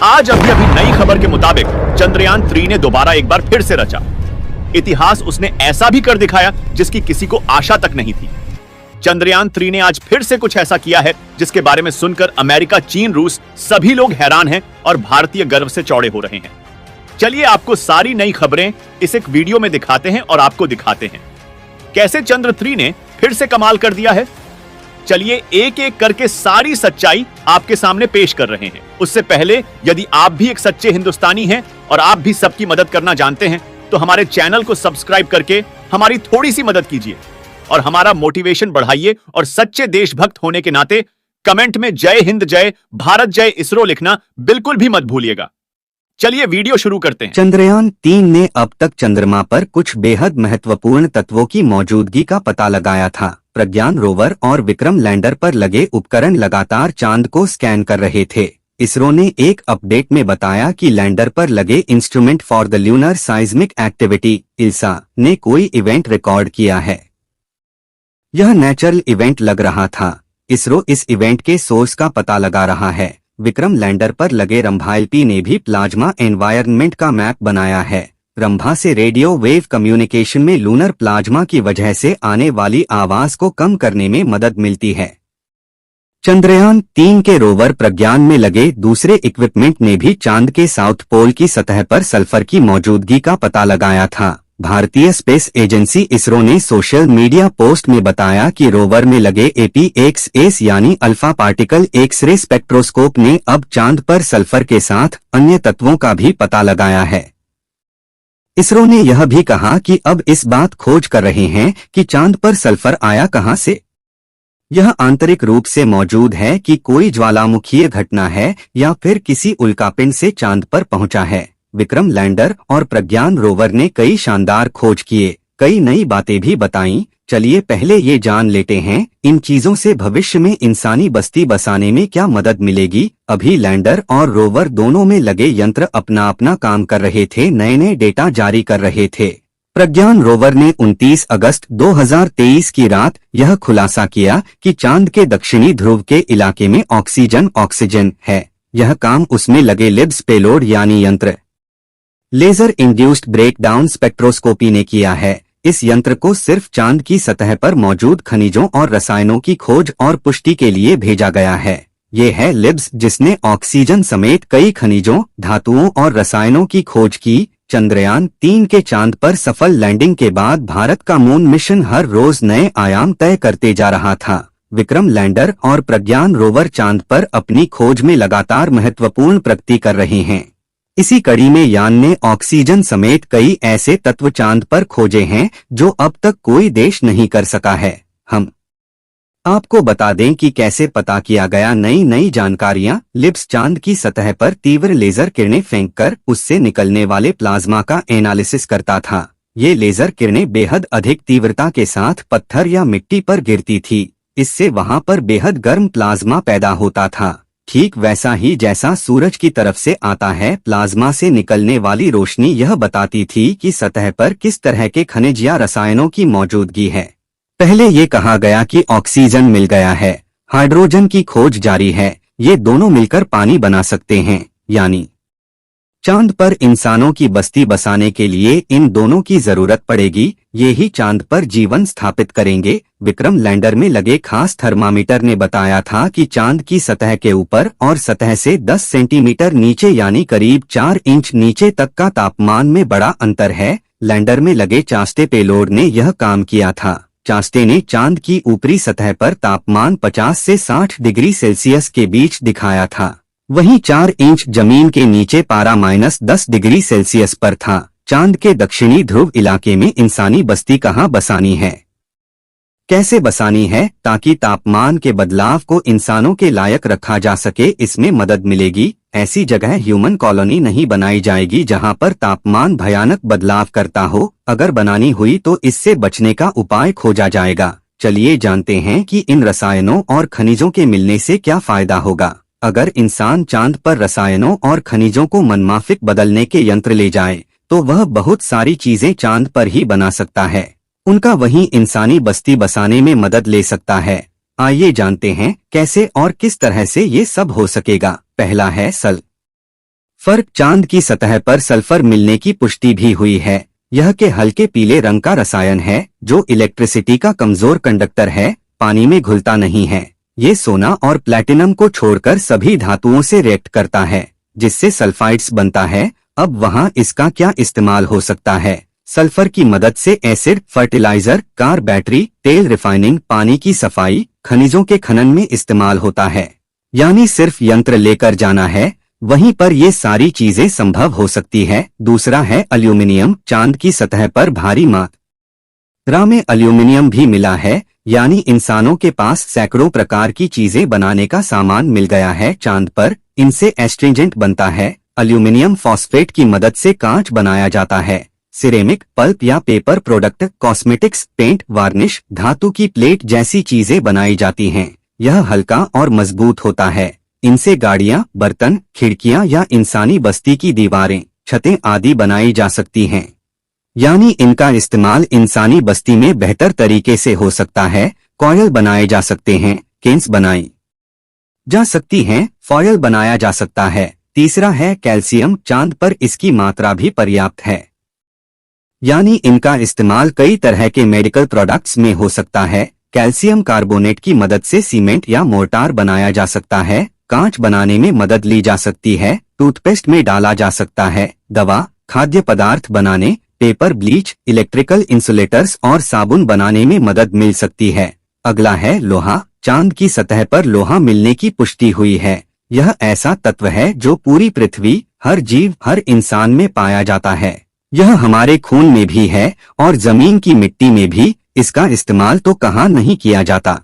आज अभी नई खबर के मुताबिक चंद्रयान 3 ने दोबारा एक बार फिर से रचा इतिहास। उसने ऐसा भी कर दिखाया जिसकी किसी को आशा तक नहीं थी। चंद्रयान 3 ने आज फिर से कुछ ऐसा किया है जिसके बारे में सुनकर अमेरिका, चीन, रूस सभी लोग हैरान हैं और भारतीय गर्व से चौड़े हो रहे हैं। चलिए आपको सारी नई खबरें इस एक वीडियो में दिखाते हैं और आपको दिखाते हैं कैसे चंद्र 3 ने फिर से कमाल कर दिया है। चलिए एक एक करके सारी सच्चाई आपके सामने पेश कर रहे हैं। उससे पहले यदि आप भी एक सच्चे हिंदुस्तानी हैं और आप भी सबकी मदद करना जानते हैं तो हमारे चैनल को सब्सक्राइब करके हमारी थोड़ी सी मदद कीजिए और हमारा मोटिवेशन बढ़ाइए। और सच्चे देशभक्त होने के नाते कमेंट में जय हिंद, जय भारत, जय इसरो लिखना बिल्कुल भी मत भूलिएगा। चलिए वीडियो शुरू करते हैं। चंद्रयान 3 ने अब तक चंद्रमा पर कुछ बेहद महत्वपूर्ण तत्वों की मौजूदगी का पता लगाया था। प्रज्ञान रोवर और विक्रम लैंडर पर लगे उपकरण लगातार चांद को स्कैन कर रहे थे। इसरो ने एक अपडेट में बताया कि लैंडर पर लगे instrument for the lunar seismic activity (इल्सा) ने कोई इवेंट रिकॉर्ड किया है। यह नेचुरल इवेंट लग रहा था। इसरो इस इवेंट के सोर्स का पता लगा रहा है। विक्रम लैंडर पर लगे रंभा-LP ने भी प्लाज्मा एनवायरनमेंट का मैप बनाया है। रंभा से रेडियो वेव कम्युनिकेशन में लूनर प्लाज्मा की वजह से आने वाली आवाज को कम करने में मदद मिलती है। चंद्रयान 3 के रोवर प्रज्ञान में लगे दूसरे इक्विपमेंट ने भी चांद के साउथ पोल की सतह पर सल्फर की मौजूदगी का पता लगाया था। भारतीय स्पेस एजेंसी इसरो ने सोशल मीडिया पोस्ट में बताया कि रोवर में लगे APXS यानी अल्फा पार्टिकल एक्स-रे स्पेक्ट्रोस्कोप ने अब चांद पर सल्फर के साथ अन्य तत्वों का भी पता लगाया है। इसरो ने यह भी कहा कि अब इस बात खोज कर रहे हैं कि चांद पर सल्फर आया कहां से। यह आंतरिक रूप से मौजूद है कि कोई ज्वालामुखीय घटना है या फिर किसी उल्कापिंड से चांद पर पहुंचा है। विक्रम लैंडर और प्रज्ञान रोवर ने कई शानदार खोज किए, कई नई बातें भी बताईं। चलिए पहले ये जान लेते हैं इन चीजों से भविष्य में इंसानी बस्ती बसाने में क्या मदद मिलेगी। अभी लैंडर और रोवर दोनों में लगे यंत्र अपना अपना काम कर रहे थे, नए नए डेटा जारी कर रहे थे। प्रज्ञान रोवर ने 29 अगस्त 2023 की रात यह खुलासा किया कि चांद के दक्षिणी ध्रुव के इलाके में ऑक्सीजन है। यह काम उसमें लगे लिब्स पेलोड यानी यंत्र लेजर इंड्यूस्ड ब्रेकडाउन स्पेक्ट्रोस्कोपी ने किया है। इस यंत्र को सिर्फ चांद की सतह पर मौजूद खनिजों और रसायनों की खोज और पुष्टि के लिए भेजा गया है। ये है लिब्स जिसने ऑक्सीजन समेत कई खनिजों, धातुओं और रसायनों की खोज की। चंद्रयान 3 के चांद पर सफल लैंडिंग के बाद भारत का मून मिशन हर रोज नए आयाम तय करते जा रहा था। विक्रम लैंडर और प्रज्ञान रोवर चांद पर अपनी खोज में लगातार महत्वपूर्ण प्रगति कर रहे हैं। इसी कड़ी में यान ने ऑक्सीजन समेत कई ऐसे तत्व चांद पर खोजे हैं जो अब तक कोई देश नहीं कर सका है। हम आपको बता दें कि कैसे पता किया गया नई जानकारियां। लिब्स चांद की सतह पर तीव्र लेजर किरणें फेंककर उससे निकलने वाले प्लाज्मा का एनालिसिस करता था। ये लेजर किरणें बेहद अधिक तीव्रता के साथ पत्थर या मिट्टी पर गिरती थी। इससे वहां पर बेहद गर्म प्लाज्मा पैदा होता था, ठीक वैसा ही जैसा सूरज की तरफ से आता है। प्लाज्मा से निकलने वाली रोशनी यह बताती थी कि सतह पर किस तरह के खनिज या रसायनों की मौजूदगी है। पहले ये कहा गया कि ऑक्सीजन मिल गया है, हाइड्रोजन की खोज जारी है, ये दोनों मिलकर पानी बना सकते हैं। यानी चांद पर इंसानों की बस्ती बसाने के लिए इन दोनों की जरूरत पड़ेगी। ये ही चांद पर जीवन स्थापित करेंगे। विक्रम लैंडर में लगे खास थर्मामीटर ने बताया था कि चांद की सतह के ऊपर और सतह से 10 सेंटीमीटर नीचे यानी करीब 4 इंच नीचे तक का तापमान में बड़ा अंतर है। लैंडर में लगे चांस्टे पेलोड ने यह काम किया था। चांस्टे ने चांद की ऊपरी सतह पर तापमान 50 से 60 डिग्री सेल्सियस के बीच दिखाया था। वहीं 4 इंच जमीन के नीचे पारा -10 डिग्री सेल्सियस पर था। चांद के दक्षिणी ध्रुव इलाके में इंसानी बस्ती कहां बसानी है, कैसे बसानी है ताकि तापमान के बदलाव को इंसानों के लायक रखा जा सके, इसमें मदद मिलेगी। ऐसी जगह ह्यूमन कॉलोनी नहीं बनाई जाएगी जहां पर तापमान भयानक बदलाव करता हो। अगर बनानी हुई तो इससे बचने का उपाय खोजा जाएगा। चलिए जानते हैं कि इन रसायनों और खनिजों के मिलने से क्या फायदा होगा। अगर इंसान चांद पर रसायनों और खनिजों को मनमाफिक बदलने के यंत्र ले जाए तो वह बहुत सारी चीजें चांद पर ही बना सकता है। उनका वहीं इंसानी बस्ती बसाने में मदद ले सकता है। आइए जानते हैं कैसे और किस तरह से ये सब हो सकेगा। पहला है सल फर्क चांद की सतह पर सल्फर मिलने की पुष्टि भी हुई है। यह के हल्के पीले रंग का रसायन है जो इलेक्ट्रिसिटी का कमजोर कंडक्टर है, पानी में घुलता नहीं है। ये सोना और प्लैटिनम को छोड़कर सभी धातुओं से रिएक्ट करता है, जिससे सल्फाइड्स बनता है। अब वहाँ इसका क्या इस्तेमाल हो सकता है? सल्फर की मदद से एसिड, फर्टिलाइजर, कार बैटरी, तेल रिफाइनिंग, पानी की सफाई, खनिजों के खनन में इस्तेमाल होता है। यानी सिर्फ यंत्र लेकर जाना है, वहीं पर ये सारी चीजें संभव हो सकती है। दूसरा है एल्यूमिनियम। चांद की सतह पर भारी मात्रा में एल्यूमिनियम भी मिला है, यानी इंसानों के पास सैकड़ों प्रकार की चीजें बनाने का सामान मिल गया है चांद पर। इनसे एस्ट्रिंजेंट बनता है। एल्यूमिनियम फॉस्फेट की मदद से कांच बनाया जाता है। सिरेमिक, पल्प या paper product, cosmetics, paint, varnish, धातु की प्लेट जैसी चीजें बनाई जाती हैं। यह हल्का और मजबूत होता है। इनसे गाड़ियां, बर्तन, खिड़कियां या इंसानी बस्ती की दीवारें, छतें आदि बनाई जा सकती हैं। यानी इनका इस्तेमाल इंसानी बस्ती में बेहतर तरीके से हो सकता है। कॉयल बनाए जा सकते हैं, केन्स बनाई जा सकती हैं, फॉयल बनाया जा सकता है। तीसरा है कैल्शियम। चांद पर इसकी मात्रा भी पर्याप्त है, यानी इनका इस्तेमाल कई तरह के मेडिकल प्रोडक्ट्स में हो सकता है। कैल्शियम कार्बोनेट की मदद से सीमेंट या मोर्टार बनाया जा सकता है। कांच बनाने में मदद ली जा सकती है। टूथपेस्ट में डाला जा सकता है। दवा, खाद्य पदार्थ बनाने, पेपर, ब्लीच, इलेक्ट्रिकल इंसुलेटर्स और साबुन बनाने में मदद मिल सकती है। अगला है लोहा। चांद की सतह पर लोहा मिलने की पुष्टि हुई है। यह ऐसा तत्व है जो पूरी पृथ्वी, हर जीव, हर इंसान में पाया जाता है। यह हमारे खून में भी है और जमीन की मिट्टी में भी। इसका इस्तेमाल तो कहाँ नहीं किया जाता।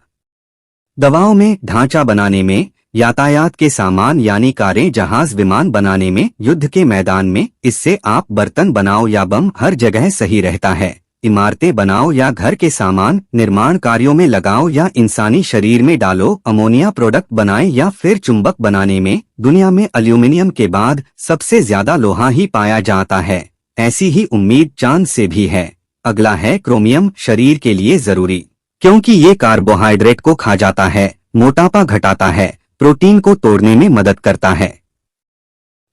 दवाओं में, ढांचा बनाने में, यातायात के सामान यानी कारें, जहाज, विमान बनाने में, युद्ध के मैदान में। इससे आप बर्तन बनाओ या बम, हर जगह सही रहता है। इमारतें बनाओ या घर के सामान, निर्माण कार्यों में लगाओ या इंसानी शरीर में डालो, अमोनिया प्रोडक्ट बनाएं या फिर चुंबक बनाने में। दुनिया में एल्यूमिनियम के बाद सबसे ज्यादा लोहा ही पाया जाता है। ऐसी ही उम्मीद चांद से भी है। अगला है क्रोमियम। शरीर के लिए जरूरी, क्योंकि ये कार्बोहाइड्रेट को खा जाता है, मोटापा घटाता है, प्रोटीन को तोड़ने में मदद करता है,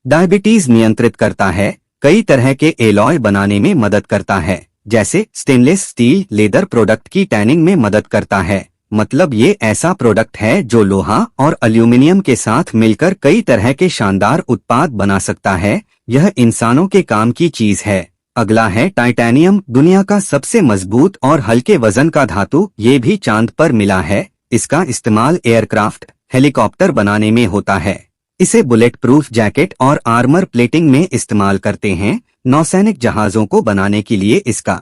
डायबिटीज नियंत्रित करता है, कई तरह के एलॉय बनाने में मदद करता है, जैसे स्टेनलेस स्टील, लेदर प्रोडक्ट की टैनिंग में मदद करता है। मतलब ये ऐसा प्रोडक्ट है जो लोहा और एल्यूमिनियम के साथ मिलकर कई तरह के शानदार उत्पाद बना सकता है। यह इंसानों के काम की चीज है। अगला है टाइटेनियम। दुनिया का सबसे मजबूत और हल्के वजन का धातु, ये भी चांद पर मिला है। इसका इस्तेमाल एयरक्राफ्ट, हेलीकॉप्टर बनाने में होता है। इसे बुलेट प्रूफ जैकेट और आर्मर प्लेटिंग में इस्तेमाल करते हैं। नौसैनिक जहाजों को बनाने के लिए इसका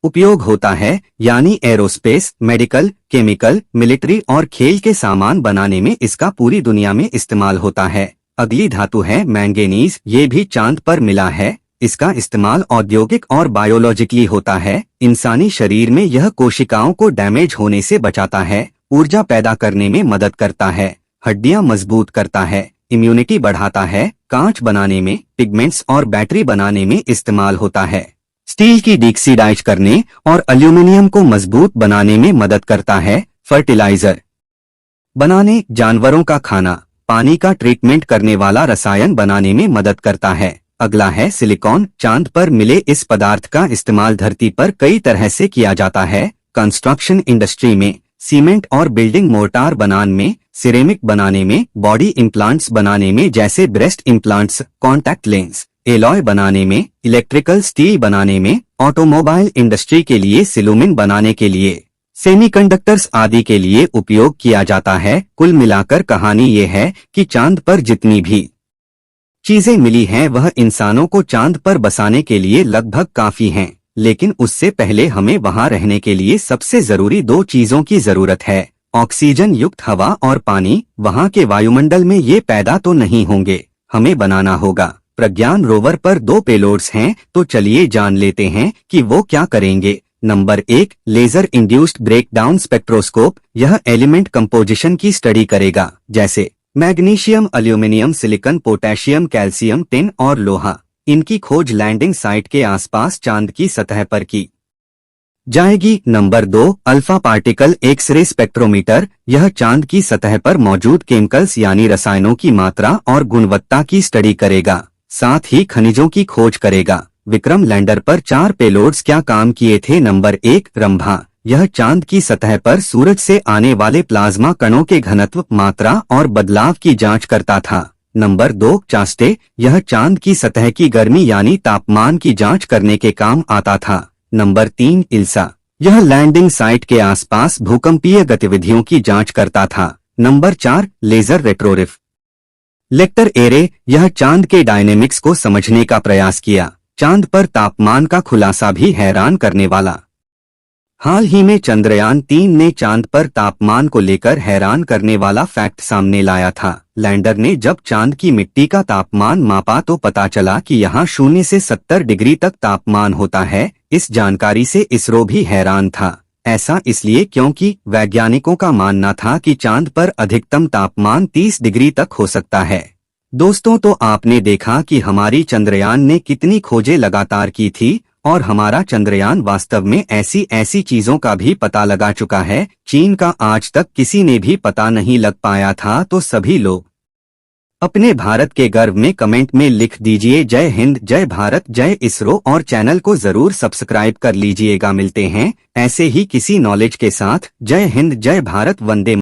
उपयोग होता है, यानी एरोस्पेस, मेडिकल, केमिकल, मिलिट्री और खेल के सामान बनाने में इसका पूरी दुनिया में इस्तेमाल होता है। अगली धातु है मैंगनीज। ये भी चांद पर मिला है। इसका इस्तेमाल औद्योगिक और बायोलॉजिकली होता है। इंसानी शरीर में यह कोशिकाओं को डैमेज होने से बचाता है, ऊर्जा पैदा करने में मदद करता है, हड्डियां मजबूत करता है, इम्यूनिटी बढ़ाता है, कांच बनाने में, पिगमेंट्स और बैटरी बनाने में इस्तेमाल होता है, स्टील की डिऑक्सीडाइज करने और एल्यूमिनियम को मजबूत बनाने में मदद करता है, फर्टिलाइजर बनाने, जानवरों का खाना, पानी का ट्रीटमेंट करने वाला रसायन बनाने में मदद करता है। अगला है सिलिकॉन। चांद पर मिले इस पदार्थ का इस्तेमाल धरती पर कई तरह से किया जाता है। कंस्ट्रक्शन इंडस्ट्री में, सीमेंट और बिल्डिंग मोर्टार बनाने में, सिरेमिक बनाने में, बॉडी इम्प्लांट्स बनाने में जैसे breast implants, contact lens, alloy बनाने में, इलेक्ट्रिकल स्टील बनाने में, ऑटोमोबाइल इंडस्ट्री के लिए सिलुमिन बनाने के लिए, सेमीकंडक्टर्स आदि के लिए उपयोग किया जाता है। कुल मिलाकर कहानी ये है कि चांद पर जितनी भी चीजें मिली हैं वह इंसानों को चांद पर बसाने के लिए लगभग काफी हैं, लेकिन उससे पहले हमें वहां रहने के लिए सबसे जरूरी दो चीजों की जरूरत है, ऑक्सीजन युक्त हवा और पानी। वहां के वायुमंडल में ये पैदा तो नहीं होंगे, हमें बनाना होगा। प्रज्ञान रोवर पर 2 पेलोड्स हैं, तो चलिए जान लेते हैं कि वो क्या करेंगे। Number 1, laser induced breakdown spectroscope. यह एलिमेंट कंपोजिशन की स्टडी करेगा, जैसे magnesium, aluminium, silicon, potassium, calcium, tin और लोहा। इनकी खोज लैंडिंग साइट के आसपास चांद की सतह पर की जाएगी। Number 2, alpha particle x-ray spectrometer. यह चांद की सतह पर मौजूद केमिकल्स यानी रसायनों की मात्रा और गुणवत्ता की स्टडी करेगा, साथ ही खनिजों की खोज करेगा। विक्रम लैंडर पर 4 पेलोड्स क्या काम किए थे? नंबर 1, रंभा। यह चांद की सतह पर सूरज से आने वाले प्लाज्मा कणों के घनत्व, मात्रा और बदलाव की जांच करता था। नंबर 2, चास्टे। यह चांद की सतह की गर्मी यानी तापमान की जांच करने के काम आता था। नंबर 3, इल्सा। यह लैंडिंग साइट के आसपास भूकंपीय गतिविधियों की जांच करता था। Number 4, laser retroreflector array. यह चांद के डायनेमिक्स को समझने का प्रयास किया। चांद पर तापमान का खुलासा भी हैरान करने वाला। हाल ही में चंद्रयान 3 ने चांद पर तापमान को लेकर हैरान करने वाला फैक्ट सामने लाया था। लैंडर ने जब चांद की मिट्टी का तापमान मापा तो पता चला कि यहाँ 0 से 70 डिग्री तक तापमान होता है। इस जानकारी से इसरो भी हैरान था। ऐसा इसलिए क्योंकि वैज्ञानिकों का मानना था कि चांद पर अधिकतम तापमान 30 डिग्री तक हो सकता है। दोस्तों, तो आपने देखा कि हमारी चंद्रयान ने कितनी खोजें लगातार की थी और हमारा चंद्रयान वास्तव में ऐसी चीजों का भी पता लगा चुका है। चीन का आज तक किसी ने भी पता नहीं लग पाया था। तो सभी लोग अपने भारत के गर्व में कमेंट में लिख दीजिए जय हिंद, जय भारत, जय इसरो और चैनल को जरूर सब्सक्राइब कर लीजिएगा। मिलते हैं ऐसे ही किसी नॉलेज के साथ। जय हिंद, जय भारत, वंदे